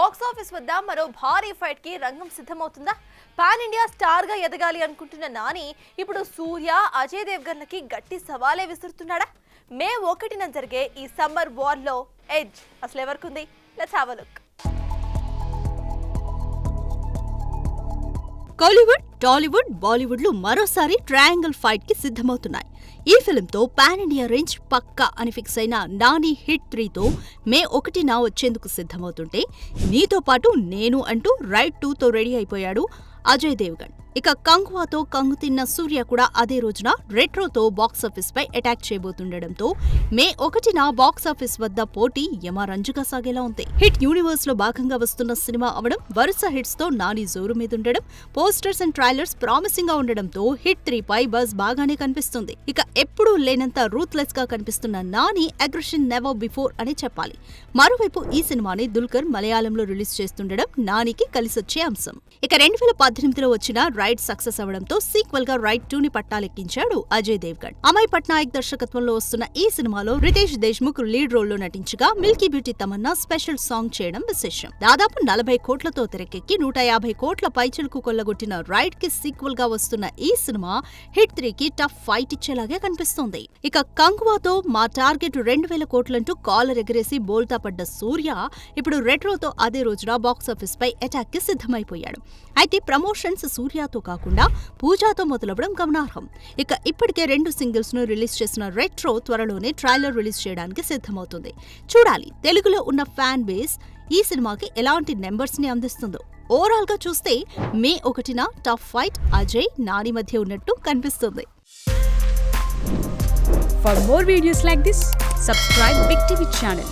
Box office వద్ద మరో భారీ ఫైట్ కి రంగం సిద్ధమవుతుందా? పాన్ ఇండియా స్టార్ గా ఎదగాలి అనుకుంటున్న నాని ఇప్పుడు సూర్య, అజయ్ దేవ్గన్లకి గట్టి సవాలే విసురుతున్నాడా? మే 1న జరిగే ఈ సమ్మర్ వార్ లో ఎడ్జ్ అసలు ఎవరికుంది? Let's have a look. Kollywood, Tollywood, Bollywood లు మరోసారి ట్రయాంగిల్ ఫైట్ కి సిద్ధమవుతున్నాయి. ఈ ఫిల్మ్ తో పాన్ ఇండియా రేంజ్ పక్కా అని ఫిక్స్ అయిన నాని హిట్ 3తో మే 1న వచ్చేందుకు సిద్ధమవుతుంటే, నీతో పాటు నేను అంటూ రైడ్ 2తో రెడీ అయిపోయాడు అజయ్ దేవ్గన్. ఇక కంగువాతో కంగు తిన్న సూర్య కూడా అదే రోజున రెట్రోతో బాక్సాఫీస్ పై అటాక్ చేయబోతుండటంతో మే 1న బాక్సాఫీస్ వద్ద పోటీ యమరంజుగా సాగేలా ఉంది. హిట్ యూనివర్స్ లో భాగంగా వస్తున్న సినిమా అవడం, వరుస హిట్స్ తో నాని జోరు మీదుండడం, పోస్టర్స్ అండ్ ట్రైలర్స్ ప్రామిసింగ్ గా ఉండడంతో హిట్ 3 పై బజ్ బాగానే కనిపిస్తుంది. ఇక ఎప్పుడూ లేనంత రూత్లెస్ గా కనిపిస్తున్న నాని అగ్రెషన్ నెవర్ బిఫోర్ అని చెప్పాలి. మరోవైపు ఈ సినిమాని దుల్కర్ మలయాళంలో రిలీజ్ చేస్తుండడం నానికి కలిసొచ్చే అంశం. ఇక 2018లో వచ్చిన రైడ్ సక్సెస్ అవడంతో సీక్వెల్ గా రైడ్ 2ని పట్టాలెక్కించాడు అజయ్ దేవ్గన్. అమయ్ పట్నాయక్ దర్శకత్వంలో వస్తున్న ఈ సినిమాలో రితేష్ దేశ్ముఖ్ లీడ్ రోల్ లో నటించగా, Milky beauty Tamannaah special song చేయడం విశేషం. దాదాపు 40 కోట్లతో తెరకెక్కి 150 కోట్ల పైచిలుకు కొల్లగొట్టిన రైడ్ కి సీక్వెల్ గా వస్తున్న ఈ సినిమా హిట్ 3కి టఫ్ ఫైట్ ఇచ్చేలాగే కనిపిస్తోంది. ఇక కంగువాతో మా టార్గెట్ 2000 కోట్లంటూ కాలర్ ఎగరేసి బోల్తా పడ్డ సూర్య ఇప్పుడు రెట్రోతో అదే రోజున బాక్సాఫీస్ పై అటాక్ కి సిద్ధమైపోయాడు. అయితే ప్రమోషన్స్ సూర్యతో కాకుండా పూజాతో మొదలవడం గమనార్హం. ఇక ఇప్పటికే 2 సింగిల్స్ ను రిలీజ్ చేసిన రెట్రో త్వరలోనే ట్రైలర్ రిలీజ్ చేయడానికి సిద్ధమవుతుంది. చూడాలి తెలుగులో ఉన్న ఫ్యాన్ బేస్ ఈ సినిమాకి ఎలాంటి నెంబర్స్ ని అందిస్తుందో. ఓవరాల్ గా చూస్తే మే 1న టఫ్ ఫైట్ అజయ్, నాని మధ్య ఉన్నట్టు కనిపిస్తుంది. For more videos like this, subscribe Big TV channel.